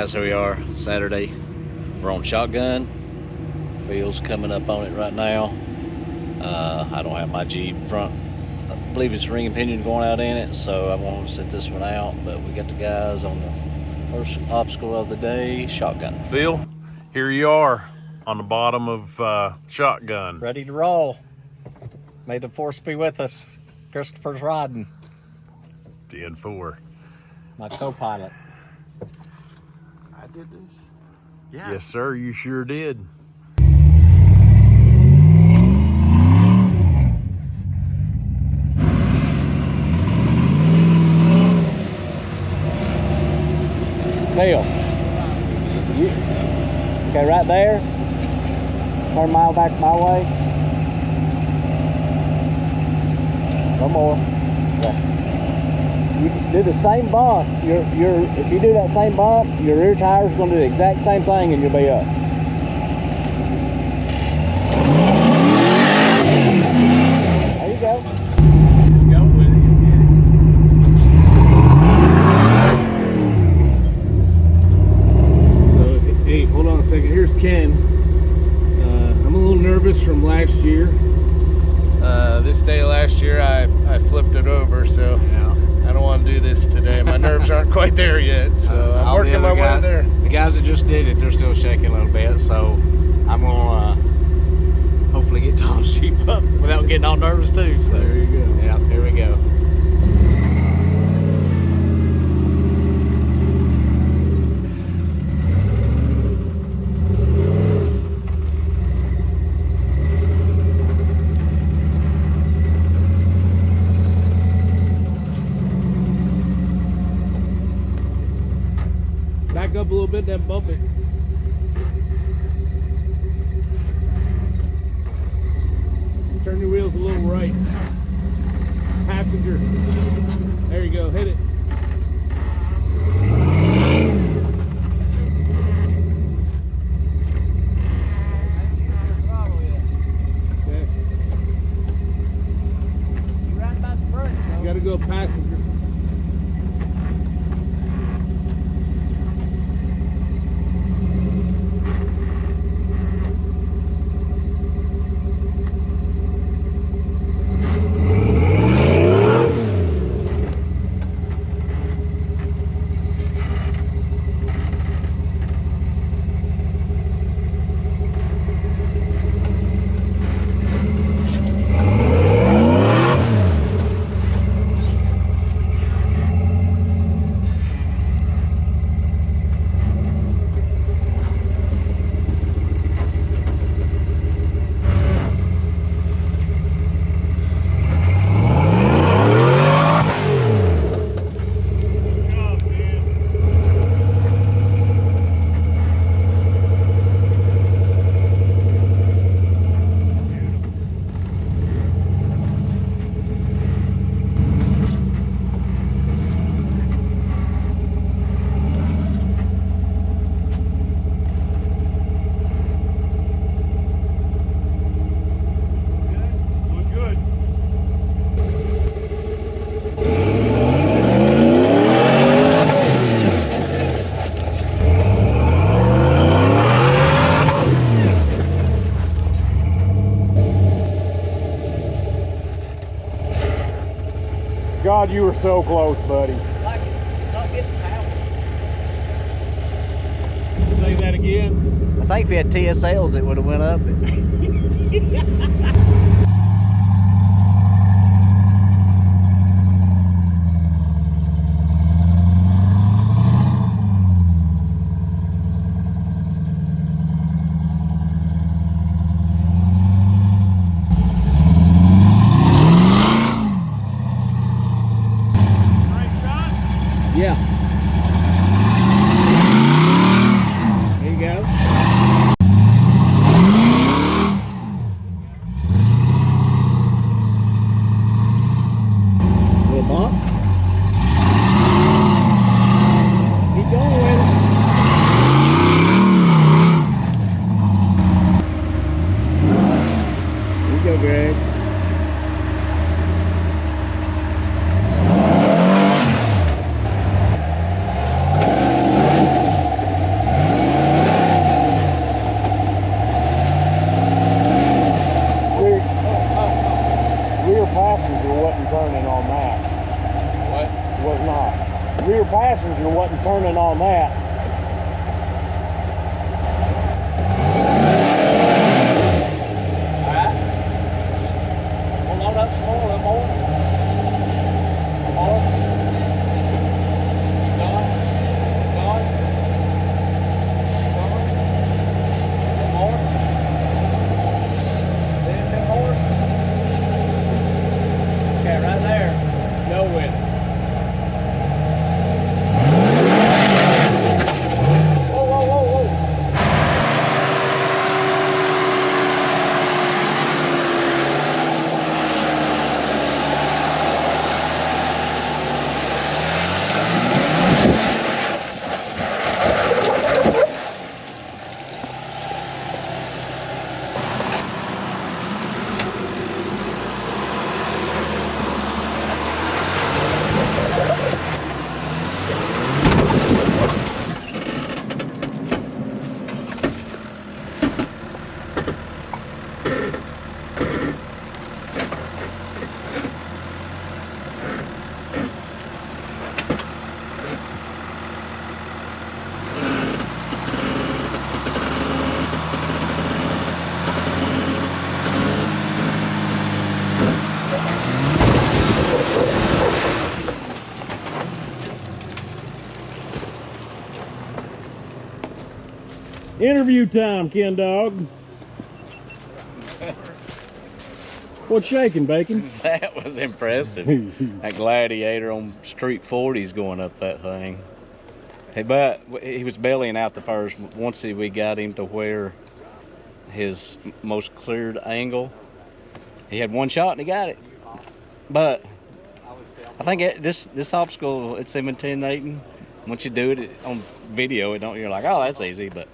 guys, here we are, Saturday. We're on shotgun. Bill's coming up on it right now. I don't have my Jeep front. I believe it's ring and pinion going out in it, so I'm gonna set this one out. But we got the guys on the first obstacle of the day, shotgun. Phil, here you are on the bottom of shotgun. Ready to roll. May the force be with us. Christopher's riding. 10-4. My co-pilot. I did this? Yes, sir, you sure did. Phil, okay, right there. Turn a mile back my way. One more. Yeah. You do the same bump. If you do that same bump, your rear tire is going to do the exact same thing, and you'll be up. There you go. Go with it. So, hey, hold on a second. Here's Ken. I'm a little nervous from last year. This day last year, I flipped it over, so I don't want to do this today. My nerves aren't quite there yet, so I'm working my way there. The guys that just did it, they're still shaking a little bit, so I'm gonna hopefully get Tom's Jeep up without getting all nervous too. So There you go. yeah, here we go. Back up a little bit, then bump it. Turn your wheels a little right. Passenger. There you go, hit it. Okay. You gotta go passenger. God, you were so close, buddy. It's like it's not getting power. Say that again. I think if we had TSLs, it would have went up. Yeah. There you go. Little bump. Keep going with it. There you go, Greg. turning on that. What? Was not. Rear passenger wasn't turning on that. Alright. We'll load up some more, a little more. More. Going. Going. Going. A little more. A bit more. Okay, right there. Go with it. Whoa, whoa, whoa, whoa. Interview time, Ken Dog. What's shaking, Bacon? That was impressive. That Gladiator on Street 40's going up that thing. Hey, but he was bellying out the first. Once we got him to where his most cleared angle, he had one shot and he got it. But I think this obstacle, it's intimidating. Once you do it on video, you're like, oh, that's easy. But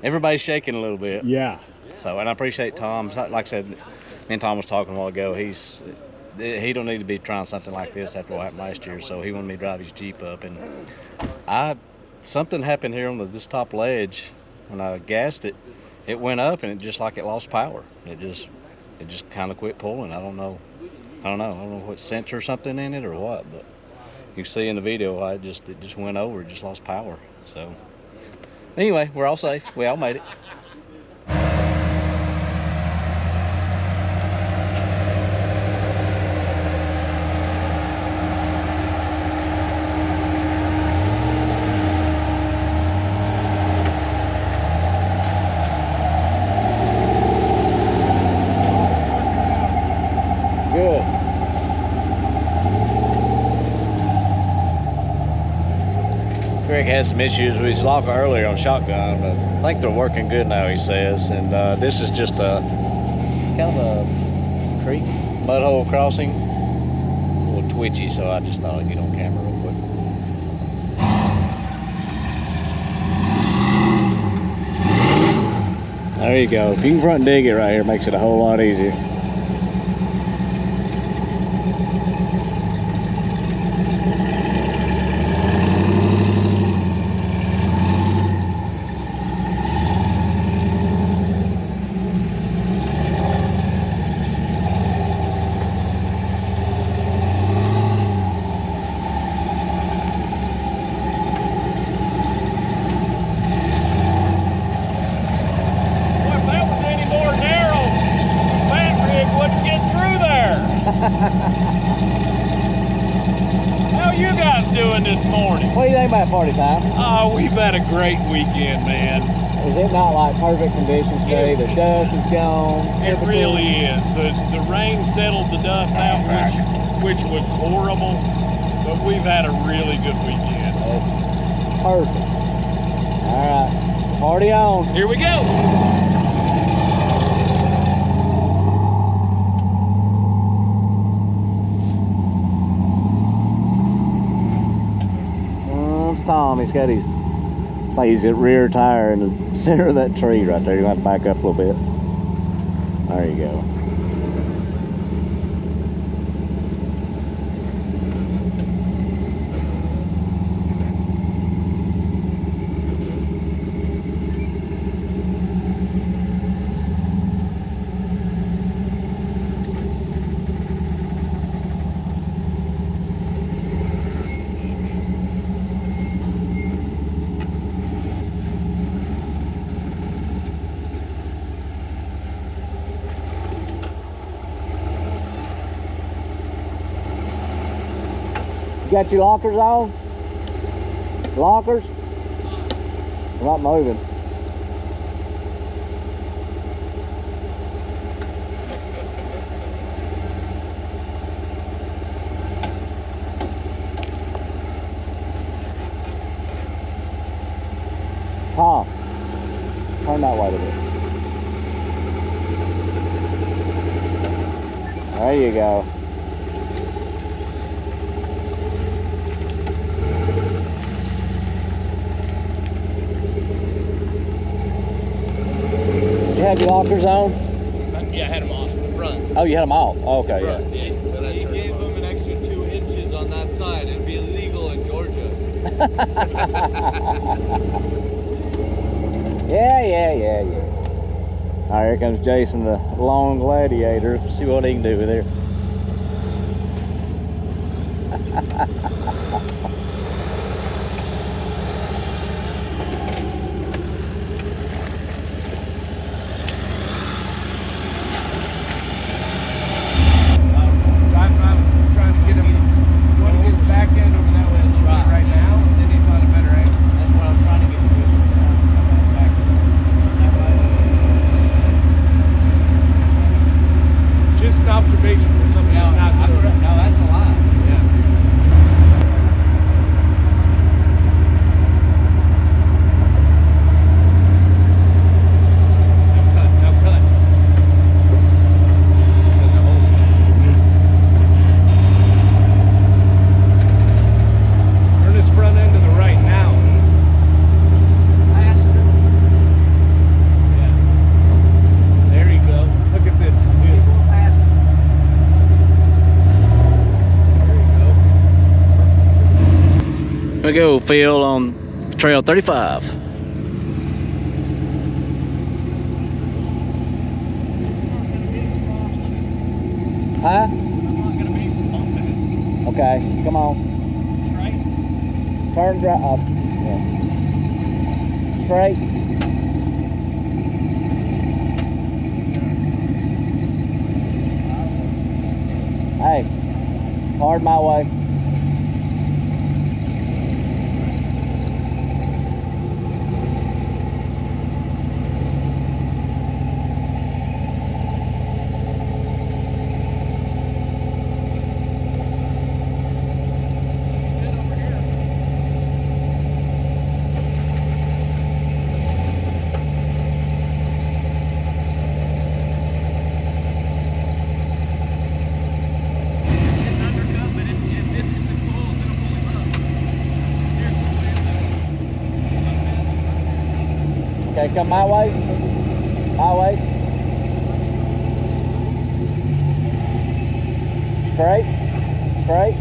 everybody's shaking a little bit. Yeah. So, and I appreciate Tom. Like I said, me and Tom was talking a while ago. He don't need to be trying something like this after what happened last year. So he wanted me to drive his Jeep up, and something happened here on this top ledge when I gassed it. It went up and it just like it lost power. It just kind of quit pulling. I don't know what sensor or something in it or what, but you see in the video, it just went over. It just lost power. So anyway, we're all safe. We all made it. Greg had some issues with his locker earlier on shotgun, but I think they're working good now, he says. And this is just a kind of a creek, mud hole crossing. A little twitchy, so I just thought I'd get on camera real quick. There you go. If you can front and dig it right here, it makes it a whole lot easier. How you guys doing this morning? What do you think about party time? Oh, we've had a great weekend, man. Is it not like perfect conditions today? The dust is gone. It really is. The rain settled the dust out, which was horrible, but we've had a really good weekend. That's perfect. All right, party on. Here we go. Tom, he's got his, it's like he's got rear tire in the center of that tree right there. You're gonna have to back up a little bit. There you go. got your lockers on? Lockers? They're not moving. Tom, turn that way a bit. There you go. Did you have your lockers on? Yeah, I had them off the front. Oh, you had them off. Okay, Front, yeah. He gave them an extra 2 inches on that side. It'd be illegal in Georgia. Yeah. All right, here comes Jason, the long gladiator. See what he can do with her. So I'm trying to get him one of his back end over that way a little bit right now, and then he's on a better angle. That's what I'm trying to get the vision down. Back that way. Just an observation for something that's not good. No, that's a lie. Yeah. Now cut. Turn his front end to the right now. Yeah. There you go. Look at this. Here we go, Phil, on trail 35. Huh? Okay, come on. Turn right up. Yeah. Straight. Hey, hard my way. Okay, come my way. My way. Straight. Straight.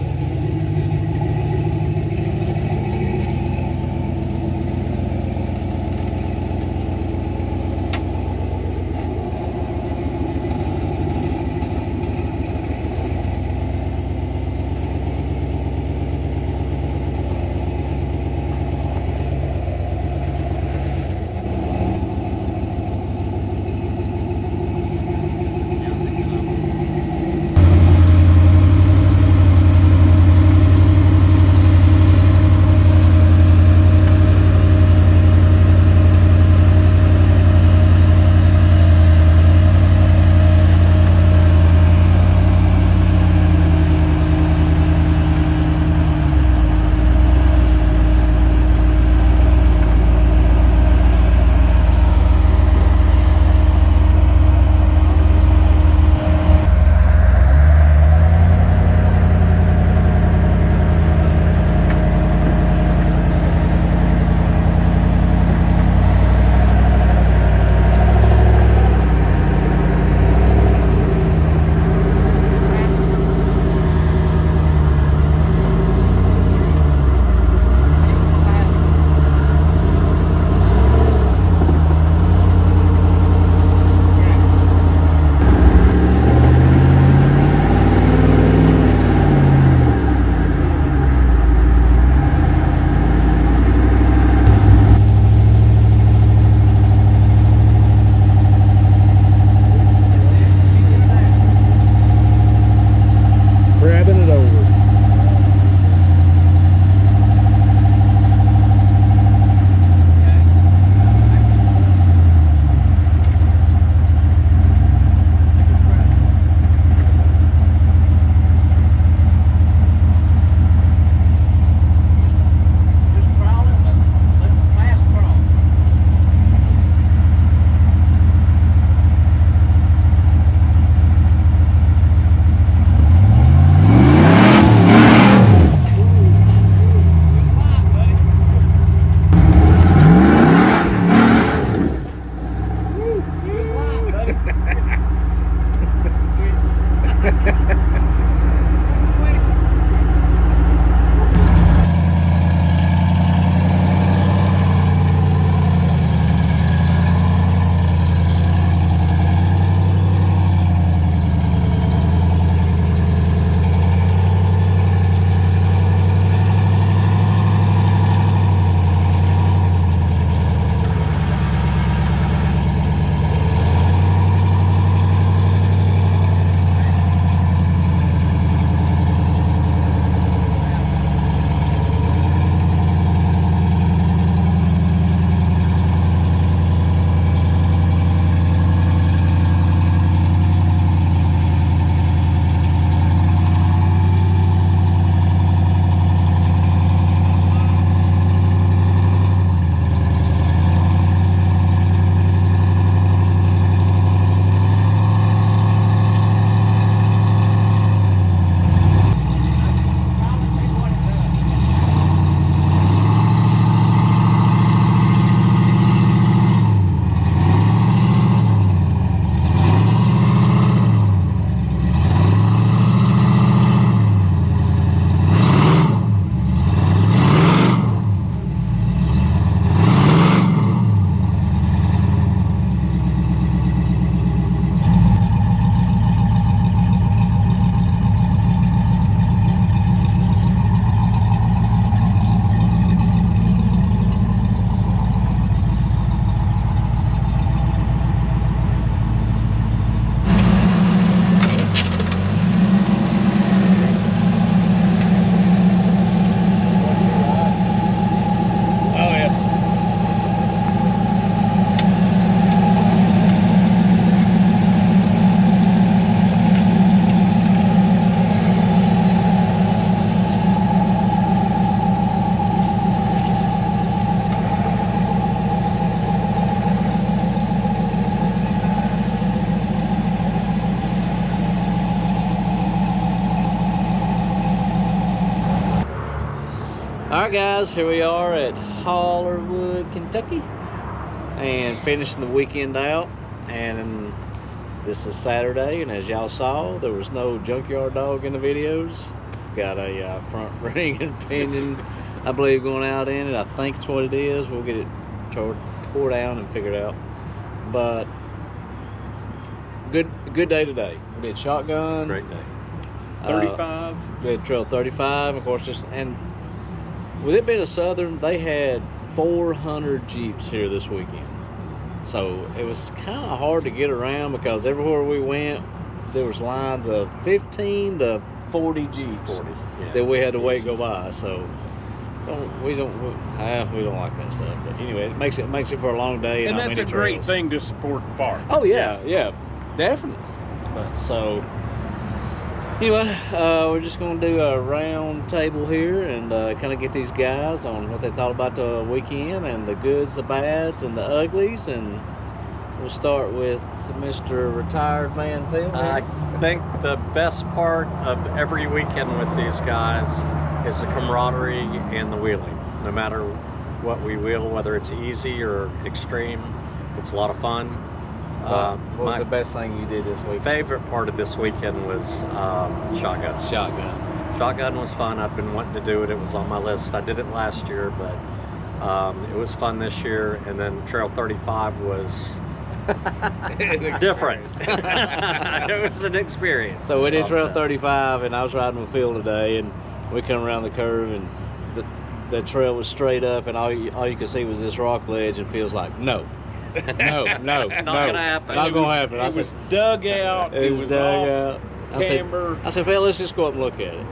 Alright guys, here we are at Hollerwood, Kentucky, and finishing the weekend out. And this is Saturday, and as y'all saw, there was no junkyard dog in the videos. Got a front ring and pinion, I believe, going out in it. I think it's what it is. We'll get it tore down and figured out. But good day today. We did shotgun. Great day. 35. We had trail 35, of course. And with it being a southern, they had 400 Jeeps here this weekend. So it was kind of hard to get around because everywhere we went, there was lines of 15 to 40 Jeeps that we had to wait go by. So we don't like that stuff. But anyway, it makes it for a long day. And that's a great thing to support the park. Oh yeah, definitely. But so anyway, we're just going to do a round table here and kind of get these guys on what they thought about the weekend and the goods, the bads, and the uglies. And we'll start with Mr. Retired Man Phil. I think the best part of every weekend with these guys is the camaraderie and the wheeling. No matter what we wheel, whether it's easy or extreme, it's a lot of fun. What was the best thing you did this week? Favorite part of this weekend was shotgun. Shotgun was fun. I've been wanting to do it. It was on my list. I did it last year, but it was fun this year. And then Trail 35 was different. It was an experience. So we did Trail 35, and I was riding with Phil today, and we come around the curve, and the trail was straight up, and all you could see was this rock ledge, and Phil's like, no. Not gonna happen. Not gonna happen. It was dug out. It was dug out. I said, Phil, let's just go up and look at it.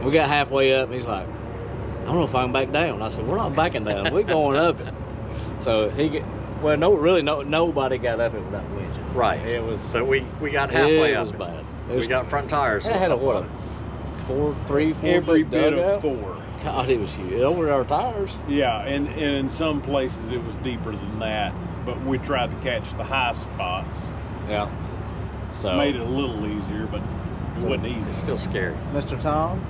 We got halfway up, and he's like, I don't know if I can back down. I said, we're not backing down. We're going up it. So nobody got up it without winching. Right. It was. So we got halfway up. It was bad. We got front tires. It had a 3-4 every foot bit dugout. of 4. God, it was huge. Over our tires. Yeah, and in some places it was deeper than that, but we tried to catch the high spots. Yeah. So made it a little easier, but it wasn't easy. It's still scary. Mr. Tom,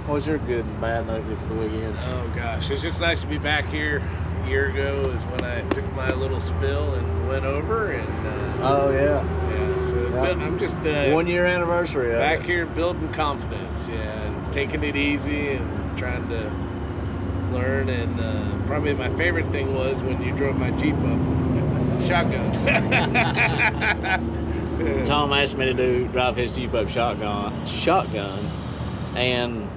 what was your good and bad note for the weekend? Oh gosh, it's just nice to be back here. A year ago is when I took my little spill and went over, and I'm just 1 year anniversary. Back here building confidence, and taking it easy and trying to learn. And probably my favorite thing was when you drove my Jeep up shotgun. Tom asked me to drive his Jeep up shotgun, and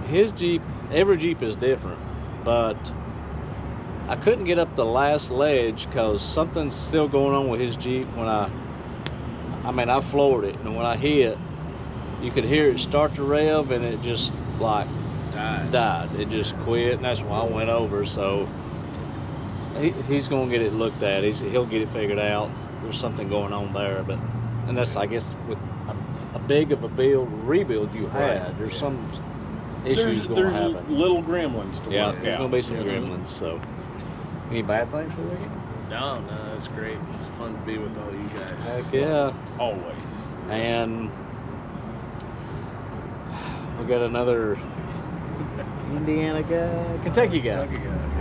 his Jeep, every Jeep is different, but I couldn't get up the last ledge because something's still going on with his Jeep. When I floored it, and when I hit, you could hear it start to rev, and it just like died. It just quit, and that's why I went over. So he's gonna get it looked at. He'll get it figured out. There's something going on there, and that's, I guess, with a big of a rebuild you had. There's some issues going to happen. There's little gremlins to work out. There's gonna be some gremlins. So, any bad things for the weekend? No, it's great. It's fun to be with all you guys. Heck yeah. Always. And we got another Indiana guy, Kentucky guy.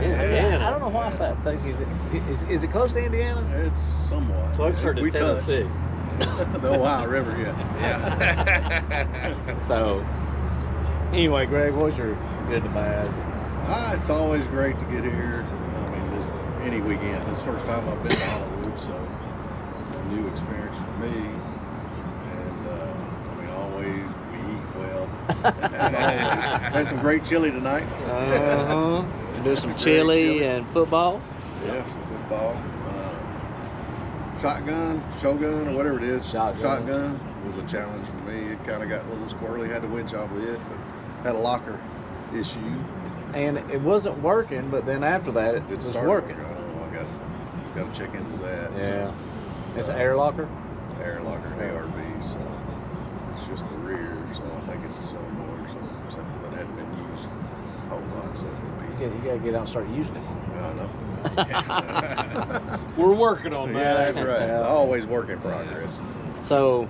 Yeah. I don't know why I said that. Is it close to Indiana? It's somewhat Closer to Tennessee. The Ohio River, Yeah. So, anyway, Greg, what's your good and bad? It's always great to get here. I mean, just any weekend. This is the first time I've been to Hollerwood, so it's a new experience for me. And I mean, always we eat well. Had some great chili tonight. Do some chili and football. Yeah, some football. Shotgun, shogun, or whatever it is. Shotgun was a challenge for me. It kind of got a little squirrely. Had to winch off of it, but had a locker issue. And it wasn't working, but then after that, it was working. I don't know. I got to check into that. Yeah. So, It's an air locker? Air locker, ARB. So it's just the rear. So I think it's a solenoid or something that hadn't been used a whole lot. So You got to get out and start using it. I know. We're working on that. Yeah, that's right. Yeah. Always work in progress. So,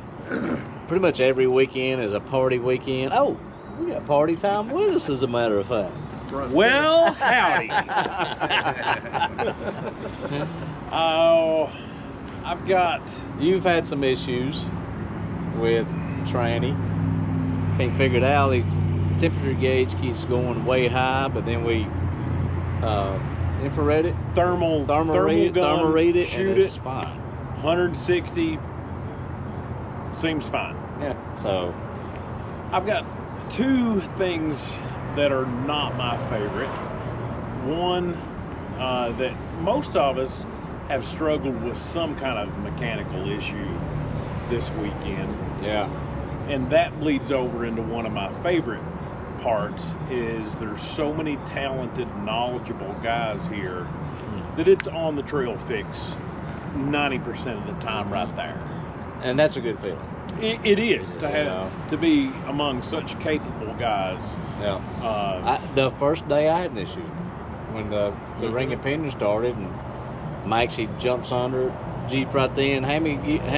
pretty much every weekend is a party weekend. Oh, we got party time with us, as a matter of fact. front. Well, howdy. Oh, I've got. You've had some issues with tranny. Can't figure it out. His temperature gauge keeps going way high, but then we infrared it, Thermal read it, shoot and it's it. fine. 160 seems fine. Yeah. So I've got two things that are not my favorite. One that most of us have struggled with some kind of mechanical issue this weekend. yeah, And that bleeds over into one of my favorite parts is there's so many talented, knowledgeable guys here that it's on the trail fix 90% of the time right there. and that's a good feeling. It is to have Yeah. to be among such capable guys. Yeah. The first day I had an issue when the ring and pinion started, and Mike, he jumps under it, Jeep right then. Hand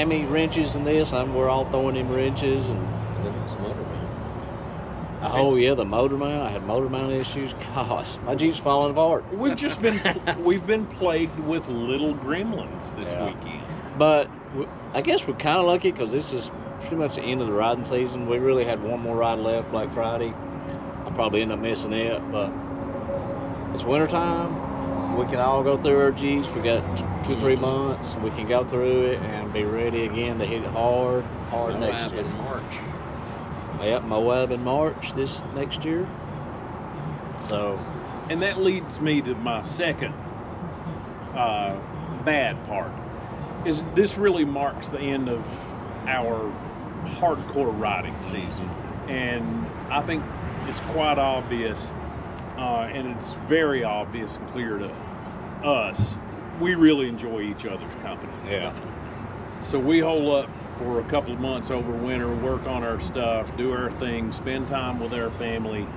me wrenches and this. And we're all throwing him wrenches and. Then it's motor mount. Oh yeah, the motor mount. I had motor mount issues. Gosh, my Jeep's falling apart. We've just been plagued with little gremlins this Yeah. weekend. But I guess we're kind of lucky because this is pretty much the end of the riding season. We really had one more ride left, Black Friday. I'll probably end up missing it, but it's winter time. We can all go through our Jeeps. We got 2-3 months. We can go through it and be ready again to hit it hard next Moab year. in March. Yep, Moab in March this next year. So, And that leads me to my second bad part. Is this really marks the end of our hardcore riding season, and I think it's quite obvious, and it's very obvious and clear to us. We really enjoy each other's company. yeah. So we hole up for a couple of months over winter, work on our stuff, do our thing, spend time with our family,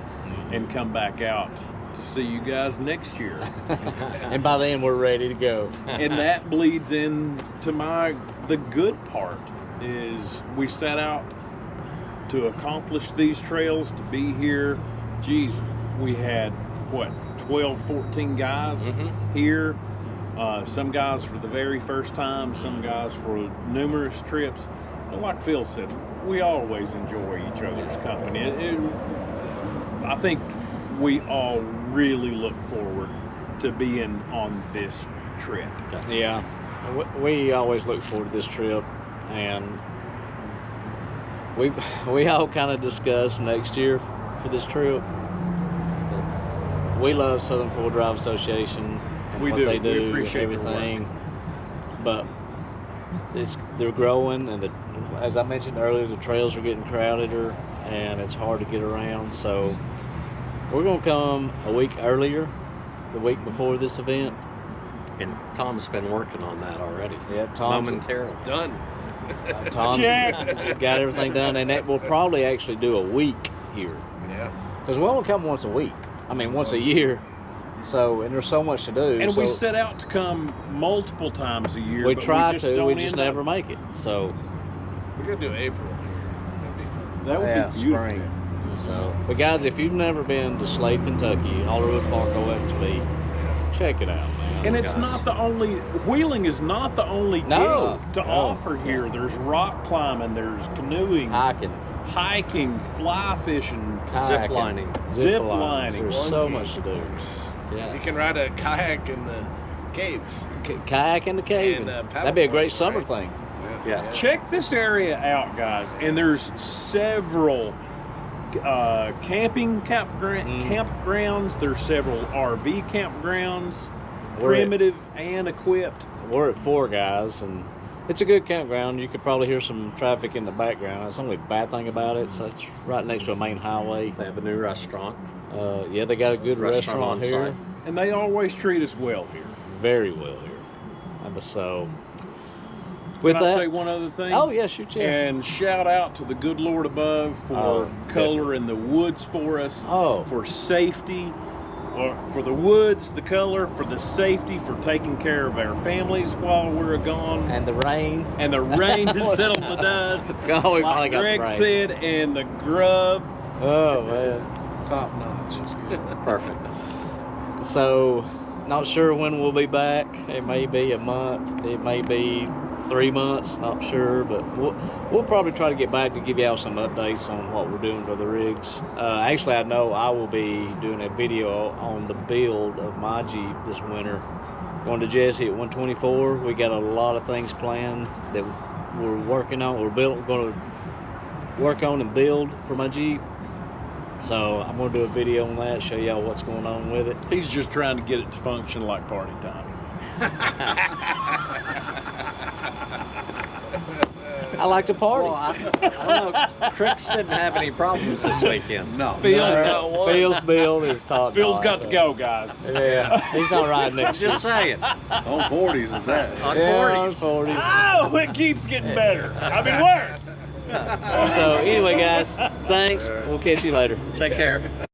and come back out to see you guys next year. And by then we're ready to go. And that bleeds into the good part is we set out to accomplish these trails, to be here. Geez, we had what, 12, 14 guys here. Some guys for the very first time, some guys for numerous trips. And like Phil said, we always enjoy each other's company. I think we all really look forward to being on this trip. Yeah, we always look forward to this trip, and we all kind of discussed next year for this trip. We love Southern Four Drive Association and We what do. they We do, appreciate their work. everything, but they're growing, and as I mentioned earlier, the trails are getting crowdeder, and it's hard to get around. So we're gonna come a week earlier, the week before this event. And Tom's been working on that already. Yeah, Tom's Momentarily. Done. Tom's Check. got everything done, and that will probably actually do a week here, Yeah. because we only come once a week. I mean, once a year. So, and there's so much to do. And so we set out to come multiple times a year. we but try we just to, don't we just end up- never make it. So, We're going to do April here. That'd be fun. That would yeah, be beautiful. spring. So, but guys, if you've never been to Slade, Kentucky, Hollerwood Park OXB, check it out, man. And it's guys. not the only, wheeling is not the only No, gig to no. offer here. There's rock climbing, there's canoeing, hiking, fly fishing, Zip lining. Zip lines. lining. There's so much to do. Yeah. You can ride a kayak in the caves. Kayak in the cave. And, That'd be a great paddleboard, summer right? thing. Yeah. Check this area out, guys. And there's several camping campgrounds. There's several RV campgrounds, We're at- primitive and equipped. We're at 4 guys, and it's a good campground. You could probably hear some traffic in the background. That's the only bad thing about it. So it's right next to a main highway. They have a new restaurant. Yeah, they got a good Restaurant restaurant on here. site. And they always treat us well here. Very well here. So, Can with I that, say one other thing? oh yeah, shoot, yeah. And shout out to the good Lord above for Oh, coloring the woods for us, Oh, for safety, or for the woods, the color, for the safety, for taking care of our families while we're gone. and the rain. And the rain has settled the dust. Oh, we finally Like got Greg some rain. said, and the grub. Oh man. top notch. Perfect. So, not sure when we'll be back. It may be a month. It may be 3 months. Not sure, but we'll probably try to get back to give y'all some updates on what we're doing to the rigs. Actually, I know I will be doing a video on the build of my Jeep this winter. Going to Jesse at 124. We got a lot of things planned that we're working on. We're going to work on and build for my Jeep. So I'm going to do a video on that, show y'all what's going on with it. He's just trying to get it to function like party time. I like to party. Well, I don't know. Cricks didn't have any problems this weekend. No. Phil's build is top. Phil's notch, got to so- go, guys. Yeah, he's not riding next year. Just saying. On 40s is that. On Yeah, 40s. 40s. Oh, it keeps getting better. I mean, worse. So anyway, guys, thanks. We'll catch you later. Take care.